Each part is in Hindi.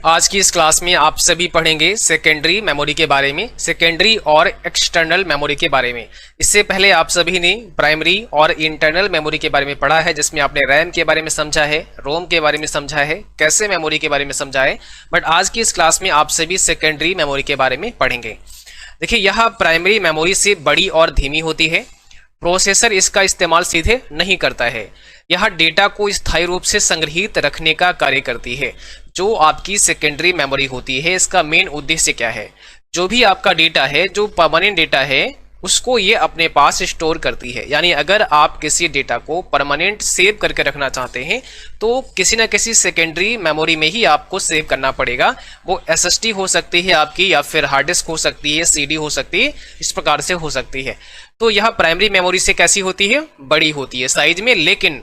आज की इस क्लास में आप सभी पढ़ेंगे सेकेंडरी मेमोरी के बारे में, सेकेंडरी और एक्सटर्नल मेमोरी के बारे में। इससे पहले आप सभी ने प्राइमरी और इंटरनल मेमोरी के बारे में पढ़ा है, जिसमें आपने रैम के बारे में समझा है, रोम के बारे में समझा है, कैसे मेमोरी के बारे में समझा है। बट आज की इस क्लास में आप सभी सेकेंडरी मेमोरी के बारे में पढ़ेंगे। देखिए, यह प्राइमरी मेमोरी से बड़ी और धीमी होती है। प्रोसेसर इसका इस्तेमाल सीधे नहीं करता है। यह डेटा को स्थायी रूप से संग्रहित रखने का कार्य करती है। जो आपकी सेकेंडरी मेमोरी होती है, इसका मेन उद्देश्य क्या है? जो भी आपका डेटा है, जो परमानेंट डेटा है, उसको ये अपने पास स्टोर करती है। यानी अगर आप किसी डेटा को परमानेंट सेव करके रखना चाहते हैं तो किसी न किसी सेकेंडरी मेमोरी में ही आपको सेव करना पड़ेगा। वो एसएसडी हो सकती है आपकी, या फिर हार्ड डिस्क हो सकती है, सीडी हो सकती है, इस प्रकार से हो सकती है। तो यह प्राइमरी मेमोरी से कैसी होती है? बड़ी होती है साइज में, लेकिन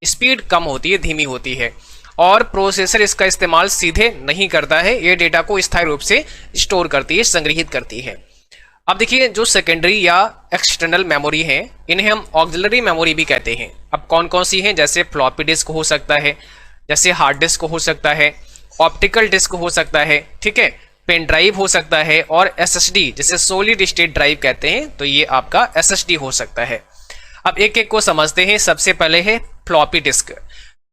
स्पीड कम होती है, धीमी होती है। और प्रोसेसर इसका इस्तेमाल सीधे नहीं करता है। ये डेटा को स्थायी रूप से स्टोर करती है, संग्रहित करती है। अब देखिए, जो सेकेंडरी या एक्सटर्नल मेमोरी है, इन्हें हम ऑक्सिलरी मेमोरी भी कहते हैं। अब कौन कौन सी हैं? जैसे फ्लॉपी डिस्क हो सकता है, जैसे हार्ड डिस्क हो सकता है, ऑप्टिकल डिस्क हो सकता है, ठीक है, पेन ड्राइव हो सकता है, और एसएसडी जिसे सॉलिड स्टेट ड्राइव कहते हैं, तो ये आपका एसएसडी हो सकता है। अब एक एक को समझते हैं। सबसे पहले है फ्लॉपी डिस्क।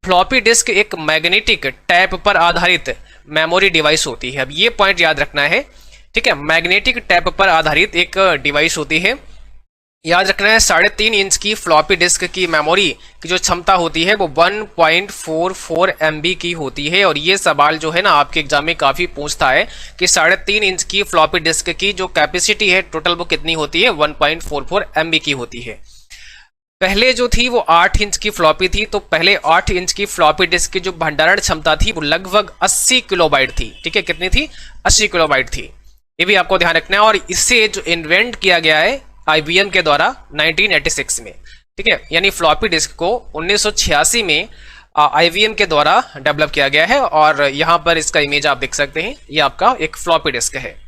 फ्लॉपी डिस्क एक मैग्नेटिक टैप पर आधारित मेमोरी डिवाइस होती है। अब ये पॉइंट याद रखना है, ठीक है। मैग्नेटिक टैप पर आधारित एक डिवाइस होती है। याद रखना है, 3.5 इंच की फ्लॉपी डिस्क की मेमोरी की जो क्षमता होती है वो 1.44 MB की होती है। और ये सवाल जो है ना, आपके एग्जाम में काफी पूछता है कि 3.5 इंच की फ्लॉपी डिस्क की जो कैपेसिटी है टोटल, वो कितनी होती है? 1.44 MB की होती है। पहले जो थी वो 8 इंच की फ्लॉपी थी। तो पहले 8 इंच की फ्लॉपी डिस्क की जो भंडारण क्षमता थी वो लगभग 80 किलोबाइट थी, ठीक है। कितनी थी? 80 किलोबाइट थी। ये भी आपको ध्यान रखना है। और इससे जो इन्वेंट किया गया है IBM के द्वारा 1986 में, ठीक है। यानी फ्लॉपी डिस्क को 1986 में IBM के द्वारा डेवलप किया गया है। और यहाँ पर इसका इमेज आप देख सकते हैं, ये आपका एक फ्लॉपी डिस्क है।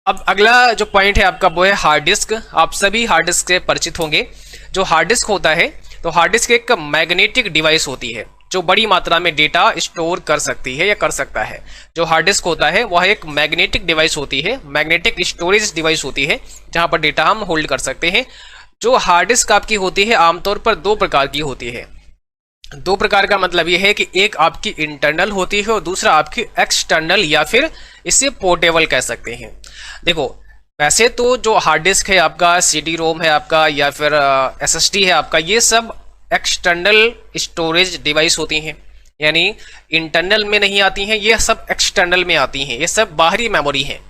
अब अगला जो पॉइंट है आपका वो है हार्ड डिस्क। आप सभी हार्ड डिस्क से परिचित होंगे। जो हार्ड डिस्क होता है, तो हार्ड डिस्क एक मैग्नेटिक डिवाइस होती है जो बड़ी मात्रा में डेटा स्टोर कर सकती है या कर सकता है। जो हार्ड डिस्क होता है वह एक मैग्नेटिक डिवाइस होती है, मैग्नेटिक स्टोरेज डिवाइस होती है, जहां पर डेटा हम होल्ड कर सकते हैं। जो हार्ड डिस्क आपकी होती है आमतौर पर 2 प्रकार की होती है। 2 प्रकार का मतलब यह है कि एक आपकी इंटरनल होती है और दूसरा आपकी एक्सटर्नल, या फिर इसे पोर्टेबल कह सकते हैं। देखो, वैसे तो जो हार्ड डिस्क है आपका, CD रोम है आपका, या फिर SSD है आपका, ये सब एक्सटर्नल स्टोरेज डिवाइस होती हैं। यानी इंटरनल में नहीं आती हैं, ये सब एक्सटर्नल में आती हैं, ये सब बाहरी मेमोरी हैं।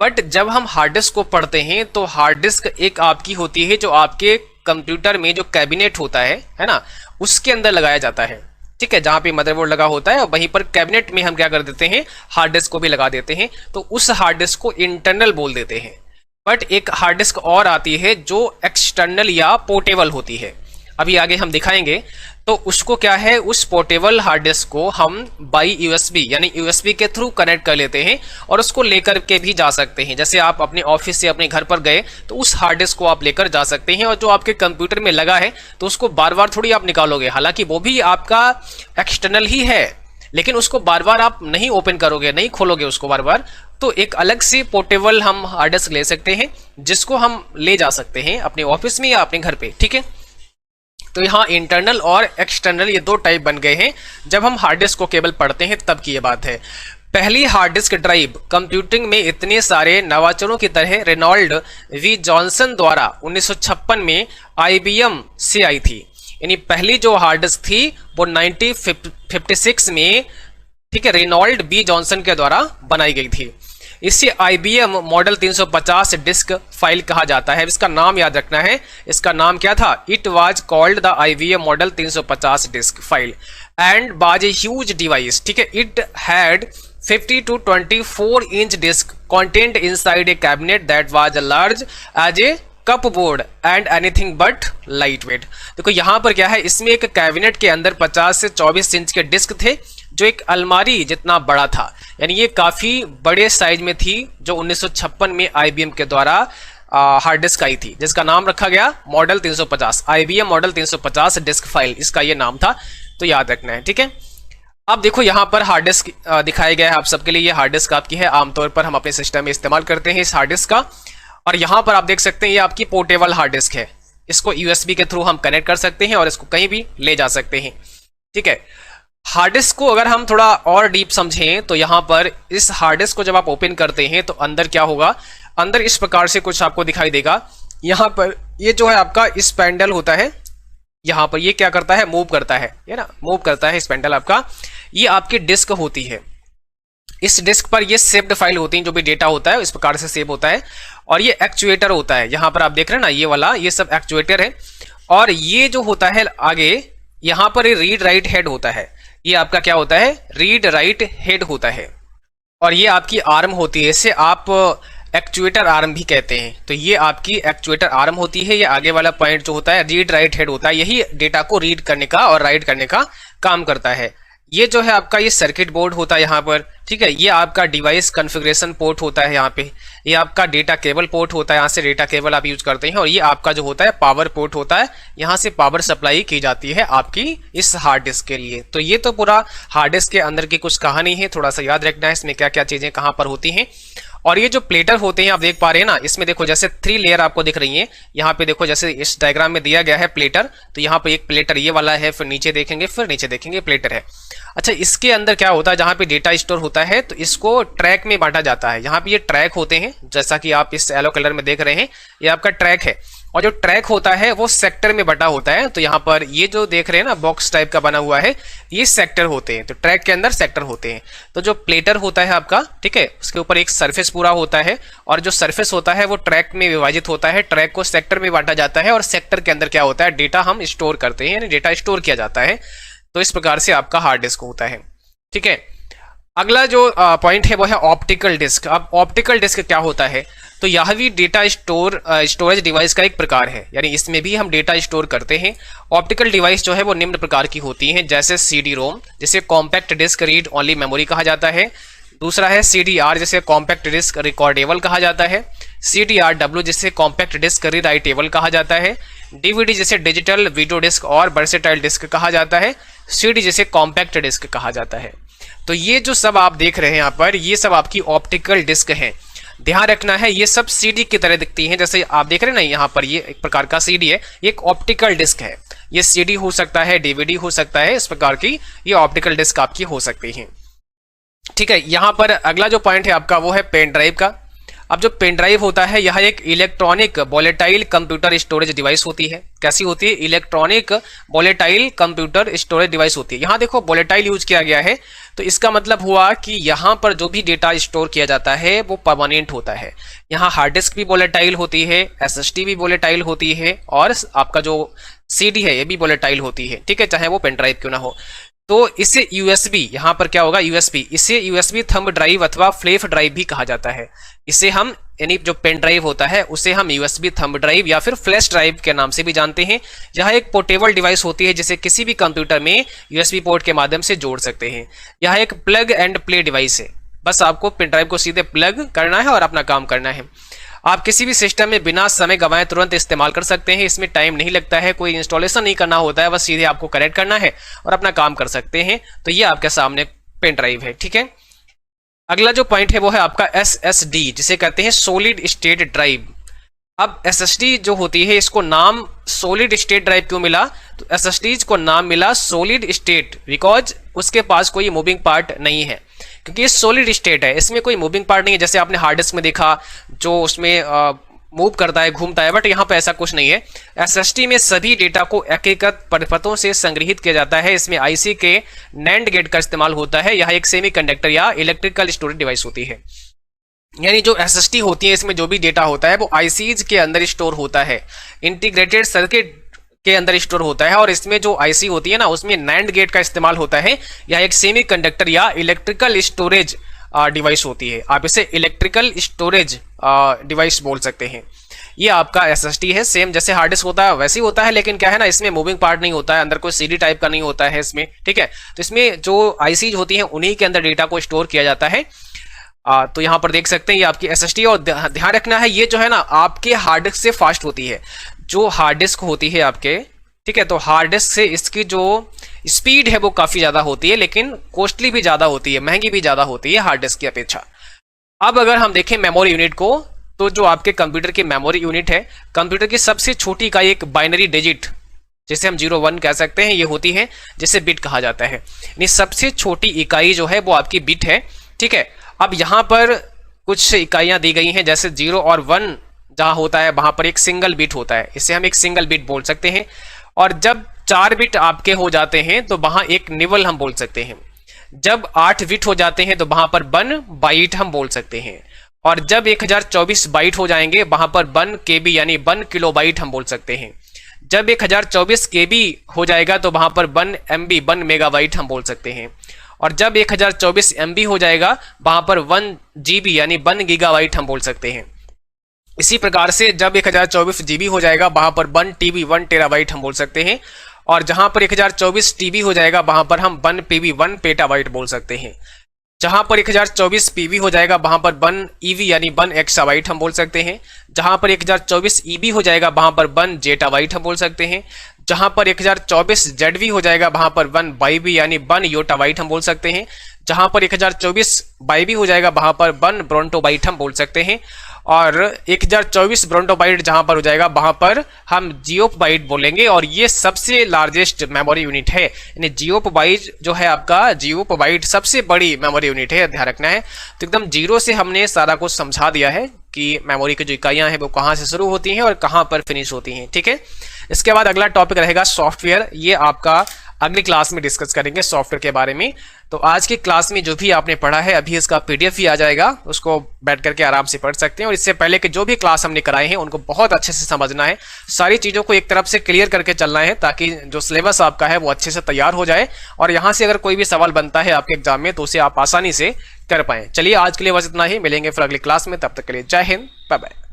बट जब हम हार्ड डिस्क को पढ़ते हैं तो हार्ड डिस्क एक आपकी होती है जो आपके कंप्यूटर में जो कैबिनेट होता है ना, उसके अंदर लगाया जाता है, ठीक है। जहां पे मदरबोर्ड लगा होता है, वहीं पर कैबिनेट में हम क्या कर देते हैं? हार्ड डिस्क को भी लगा देते हैं। तो उस हार्ड डिस्क को इंटरनल बोल देते हैं। बट एक हार्ड डिस्क और आती है जो एक्सटर्नल या पोर्टेबल होती है। अभी आगे हम दिखाएंगे। तो उसको क्या है, उस पोर्टेबल हार्ड डिस्क को हम बाई USB यानी USB के थ्रू कनेक्ट कर लेते हैं और उसको लेकर के भी जा सकते हैं। जैसे आप अपने ऑफिस से अपने घर पर गए तो उस हार्ड डिस्क को आप लेकर जा सकते हैं। और जो आपके कंप्यूटर में लगा है तो उसको बार बार थोड़ी आप निकालोगे, हालांकि वो भी आपका एक्सटर्नल ही है, लेकिन उसको बार बार आप नहीं ओपन करोगे, नहीं खोलोगे उसको बार बार। तो एक अलग से पोर्टेबल हम हार्ड डिस्क ले सकते हैं, जिसको हम ले जा सकते हैं अपने ऑफिस में या अपने घर पे, ठीक है। तो यहाँ इंटरनल और एक्सटर्नल ये 2 टाइप बन गए हैं जब हम हार्ड डिस्क को केवल पढ़ते हैं, तब की ये बात है। पहली हार्ड डिस्क ड्राइव कंप्यूटिंग में इतने सारे नवाचारों की तरह रेनॉल्ड वी जॉनसन द्वारा 1956 में IBM से आई थी। यानी पहली जो हार्ड डिस्क थी वो 1956 में, ठीक है, रेनॉल्ड बी जॉनसन के द्वारा बनाई गई थी। इसे IBM मॉडल 350 डिस्क फाइल कहा जाता है। इसका नाम याद रखना है। इसका नाम क्या था? It was called the IBM model 350 disk file and was a huge device, ठीक है। It had 50 to 24 inch disk content inside a cabinet that was large as a cupboard and anything but light weight. देखो यहाँ पर क्या है, इसमें एक कैबिनेट के अंदर 50 से 24 इंच के डिस्क थे जो एक अलमारी जितना बड़ा था। यानी ये काफी बड़े साइज में थी, जो 1956 में IBM के द्वारा हार्ड डिस्क आई थी, जिसका नाम रखा गया model 350, IBM model 350 disk file, इसका ये नाम था। तो याद रखना है, ठीक है। अब देखो यहाँ पर हार्ड डिस्क दिखाया गया है आप सबके लिए। ये हार्ड डिस्क आपकी है, आमतौर पर हम अपने सिस्टम में इस्तेमाल करते हैं इस हार्ड डिस्क का। और यहाँ पर आप देख सकते हैं ये आपकी पोर्टेबल हार्ड डिस्क है। इसको यूएसबी के थ्रू हम कनेक्ट कर सकते हैं और इसको कहीं भी ले जा सकते हैं। ठीक है, हार्ड डिस्क को अगर हम थोड़ा और डीप समझें तो यहाँ पर इस हार्ड डिस्क को जब आप ओपन करते हैं तो अंदर क्या होगा, अंदर इस प्रकार से कुछ आपको दिखाई देगा। यहाँ पर ये जो है आपका स्पैंडल होता है, यहाँ पर ये क्या करता है, मूव करता है, ये ना मूव करता है स्पैंडल आपका। ये आपकी डिस्क होती है, इस डिस्क पर ये सेव्ड फाइल होती है, जो भी डेटा होता है इस प्रकार से सेव होता है। और ये एक्चुएटर होता है, यहाँ पर आप देख रहे हैं ना ये वाला, ये सब एक्चुएटर है। और ये जो होता है आगे यहाँ पर ये रीड राइट हेड होता है, ये आपका क्या होता है, रीड राइट हेड होता है। और ये आपकी आर्म होती है, इसे आप एक्चुएटर आर्म भी कहते हैं। तो ये आपकी एक्चुएटर आर्म होती है। ये आगे वाला पॉइंट जो होता है रीड राइट हेड होता है, यही डेटा को रीड करने का और राइट करने का काम करता है। ये जो है आपका ये सर्किट बोर्ड होता है यहाँ पर। ठीक है, ये आपका डिवाइस कॉन्फ़िगरेशन पोर्ट होता है यहाँ पे। ये आपका डेटा केबल पोर्ट होता है, यहाँ से डेटा केबल आप यूज करते हैं। और ये आपका जो होता है पावर पोर्ट होता है, यहाँ से पावर सप्लाई की जाती है आपकी इस हार्ड डिस्क के लिए। तो ये तो पूरा हार्ड डिस्क के अंदर की कुछ कहानी है, थोड़ा सा याद रखना है इसमें क्या क्या चीजें कहाँ पर होती हैं। और ये जो प्लेटर होते हैं आप देख पा रहे हैं ना, इसमें देखो जैसे 3 लेयर आपको दिख रही हैं। यहाँ पे देखो जैसे इस डायग्राम में दिया गया है प्लेटर, तो यहाँ पे एक प्लेटर ये वाला है, फिर नीचे देखेंगे, फिर नीचे देखेंगे प्लेटर है। अच्छा, इसके अंदर क्या होता है, जहाँ पे डेटा स्टोर होता है तो इसको ट्रैक में बांटा जाता है। यहाँ पे ये ट्रैक होते हैं, जैसा कि आप इस येलो कलर में देख रहे हैं, ये आपका ट्रैक है। और जो ट्रैक होता है वो सेक्टर में बटा होता है। तो यहाँ पर ये जो देख रहे हैं ना बॉक्स टाइप का बना हुआ है, ये सेक्टर होते हैं। तो ट्रैक के अंदर सेक्टर होते हैं। तो जो प्लेटर होता है आपका, ठीक है, उसके ऊपर एक सरफेस पूरा होता है, और जो सरफेस होता है वो ट्रैक में विभाजित होता है। ट्रैक को सेक्टर में बांटा जाता है, और सेक्टर के अंदर क्या होता है, डेटा हम स्टोर करते हैं, यानी डेटा स्टोर किया जाता है। तो इस प्रकार से आपका हार्ड डिस्क होता है। ठीक है, अगला जो पॉइंट है वो है ऑप्टिकल डिस्क। अब ऑप्टिकल डिस्क क्या होता है, तो यह भी डेटा स्टोरेज डिवाइस का एक प्रकार है, यानी इसमें भी हम डेटा स्टोर करते हैं। ऑप्टिकल डिवाइस जो है वो निम्न प्रकार की होती हैं, जैसे CD रोम, जिसे compact disc read only memory कहा जाता है। दूसरा है CDR, जिसे कॉम्पैक्ट डिस्क रिकॉर्डेबल कहा जाता है। CDRW, जिसे कॉम्पैक्ट डिस्क रीराइटेबल कहा जाता है। DVD, जिसे डिजिटल वीडियो डिस्क और वर्सेटाइल डिस्क कहा जाता है। CD, जिसे कॉम्पैक्ट डिस्क कहा जाता है। तो ये जो सब आप देख रहे हैं यहाँ पर, ये सब आपकी ऑप्टिकल डिस्क हैं। ध्यान रखना है, ये सब CD की तरह दिखती हैं। जैसे आप देख रहे हैं ना यहाँ पर, ये एक प्रकार का CD है, ये एक ऑप्टिकल डिस्क है। ये CD हो सकता है, DVD हो सकता है, इस प्रकार की ये ऑप्टिकल डिस्क आपकी हो सकती है। ठीक है, यहाँ पर अगला जो पॉइंट है आपका वो है पेन ड्राइव का। अब जो पेन ड्राइव होता है, यह एक electronic volatile computer storage device होती है। कैसी होती है, electronic volatile computer storage device होती है। यहाँ देखो वोलेटाइल यूज किया गया है, तो इसका मतलब हुआ कि यहाँ पर जो भी डेटा स्टोर किया जाता है वो परमानेंट होता है। यहाँ हार्ड डिस्क भी वोलेटाइल होती है, SSD भी वोलेटाइल होती है, और आपका जो CD है ये भी वोलेटाइल होती है। ठीक है, चाहे वो पेन ड्राइव क्यों ना हो। तो इसे USB, यहाँ पर क्या होगा USB, इसे USB थंब ड्राइव अथवा फ्लैश ड्राइव भी कहा जाता है। इसे हम, यानी जो पेन ड्राइव होता है उसे हम USB थंब ड्राइव या फिर फ्लैश ड्राइव के नाम से भी जानते हैं। यह एक पोर्टेबल डिवाइस होती है, जिसे किसी भी कंप्यूटर में USB पोर्ट के माध्यम से जोड़ सकते हैं। यह एक प्लग एंड प्ले डिवाइस है। बस आपको पेन ड्राइव को सीधे प्लग करना है और अपना काम करना है। आप किसी भी सिस्टम में बिना समय गंवाए तुरंत इस्तेमाल कर सकते हैं। इसमें टाइम नहीं लगता है, कोई इंस्टॉलेशन नहीं करना होता है, बस सीधे आपको कनेक्ट करना है और अपना काम कर सकते हैं। तो ये आपके सामने पेन ड्राइव है। ठीक है, अगला जो पॉइंट है वो है आपका SSD, जिसे कहते हैं सॉलिड स्टेट ड्राइव। अब SSD जो होती है, इसको नाम सॉलिड स्टेट ड्राइव क्यों मिला, तो SSD को नाम मिला सॉलिड स्टेट बिकॉज उसके पास कोई मूविंग पार्ट नहीं है। क्योंकि ये सॉलिड स्टेट है, इसमें कोई मूविंग पार्ट नहीं है। जैसे आपने हार्ड डिस्क में देखा जो उसमें मूव करता है, घूमता है, बट यहाँ पे ऐसा कुछ नहीं है। SSD में सभी डेटा को एकीकृत परिपथों से संग्रहित किया जाता है। इसमें IC के NAND गेट का इस्तेमाल होता है। यह एक सेमीकंडक्टर या इलेक्ट्रिकल स्टोरेज डिवाइस होती है। यानी जो SSD होती है, इसमें जो भी डेटा होता है वो ICs के अंदर स्टोर होता है, इंटीग्रेटेड सर्किट के अंदर स्टोर होता है। और इसमें जो IC होती है ना, उसमें NAND गेट का इस्तेमाल होता है। यह एक सेमीकंडक्टर या इलेक्ट्रिकल स्टोरेज डिवाइस होती है। आप इसे इलेक्ट्रिकल स्टोरेज डिवाइस बोल सकते हैं। ये आपका SSD है, सेम जैसे हार्ड डिस्क होता है वैसे ही होता है, लेकिन क्या है ना, इसमें मूविंग पार्ट नहीं होता है, अंदर कोई CD टाइप का नहीं होता है इसमें। ठीक है, तो इसमें जो IC होती है उन्हीं के अंदर डेटा को स्टोर किया जाता है। तो यहाँ पर देख सकते हैं ये आपकी SSD। और ध्यान रखना है, ये जो है ना आपके हार्ड डिस्क से फास्ट होती है। जो हार्ड डिस्क होती है आपके, ठीक है, तो हार्ड डिस्क से इसकी जो स्पीड है वो काफी ज्यादा होती है, लेकिन कॉस्टली भी ज्यादा होती है, महंगी भी ज्यादा होती है हार्ड डिस्क की अपेक्षा। अब अगर हम देखें मेमोरी यूनिट को, तो जो आपके कंप्यूटर की मेमोरी यूनिट है, कंप्यूटर की सबसे छोटी इकाई एक बाइनरी डिजिट, जिसे हम 0 1 कह सकते हैं, ये होती है, जिसे बिट कहा जाता है। यानी सबसे छोटी इकाई जो है वो आपकी बिट है। ठीक है, अब यहां पर कुछ इकाइयां दी गई हैं, जैसे 0 और 1 जहां होता है वहां पर एक सिंगल बिट होता है, इसे हम एक सिंगल बिट बोल सकते हैं। और जब 4 बिट आपके हो जाते हैं तो वहां एक निबल हम बोल सकते हैं। जब 8 बिट हो जाते हैं तो वहां पर 1 बाइट हम बोल सकते हैं। और जब 1024 बाइट हो जाएंगे वहां पर 1 केबी यानी 1 किलोबाइट हम बोल सकते हैं। जब 1024 केबी हो जाएगा तो वहां पर 1 एमबी 1 मेगाबाइट हम बोल सकते हैं। और जब 1024 एमबी हो जाएगा वहां पर 1 जीबी यानी 1 गीगाबाइट हम बोल सकते हैं। इसी प्रकार से जब 1024 जीबी हो जाएगा वहां पर 1 टीबी 1 टेराबाइट हम बोल सकते हैं। और जहां पर 1024 टीबी हो जाएगा वहां पर हम 1 पीबी 1 पेटाबाइट बोल सकते हैं। जहां पर 1024 पीबी हो जाएगा वहां पर 1 ईवी यानी 1 एक्साबाइट हम बोल सकते हैं। जहां पर 1024 ईबी हो जाएगा वहां पर 1 जेटाबाइट हम बोल सकते हैं। जहां पर 1024 जेडवी हो जाएगा वहां पर 1 बाईबी यानी 1 योटाबाइट हम बोल सकते हैं। जहां पर 1024 बाईबी हो जाएगा वहां पर 1 ब्रोंटोबाइट हम बोल सकते हैं। और 1024 ब्रोंटोबाइट जहां पर हो जाएगा वहां पर हम जियोबाइट बोलेंगे। और ये सबसे लार्जेस्ट मेमोरी यूनिट है, यानी जियोबाइट जो है आपका, जियोबाइट सबसे बड़ी मेमोरी यूनिट है, ध्यान रखना है। तो एकदम 0 से हमने सारा कुछ समझा दिया है कि मेमोरी की जो इकाइयां हैं वो कहां से शुरू होती हैं और कहां पर फिनिश होती हैं। ठीक है, इसके बाद अगला टॉपिक रहेगा सॉफ्टवेयर। ये आपका अगली क्लास में डिस्कस करेंगे सॉफ्टवेयर के बारे में। तो आज की क्लास में जो भी आपने पढ़ा है अभी इसका पीडीएफ ही आ जाएगा, उसको बैठ करके आराम से पढ़ सकते हैं। और इससे पहले कि जो भी क्लास हमने कराए हैं उनको बहुत अच्छे से समझना है, सारी चीज़ों को एक तरफ से क्लियर करके चलना है, ताकि जो सिलेबस आपका है वो अच्छे से तैयार हो जाए और यहाँ से अगर कोई भी सवाल बनता है आपके एग्जाम में तो उसे आप आसानी से कर पाएं। चलिए आज के लिए बस इतना ही, मिलेंगे फिर अगली क्लास में, तब तक के लिए जय हिंद, बाय बाय।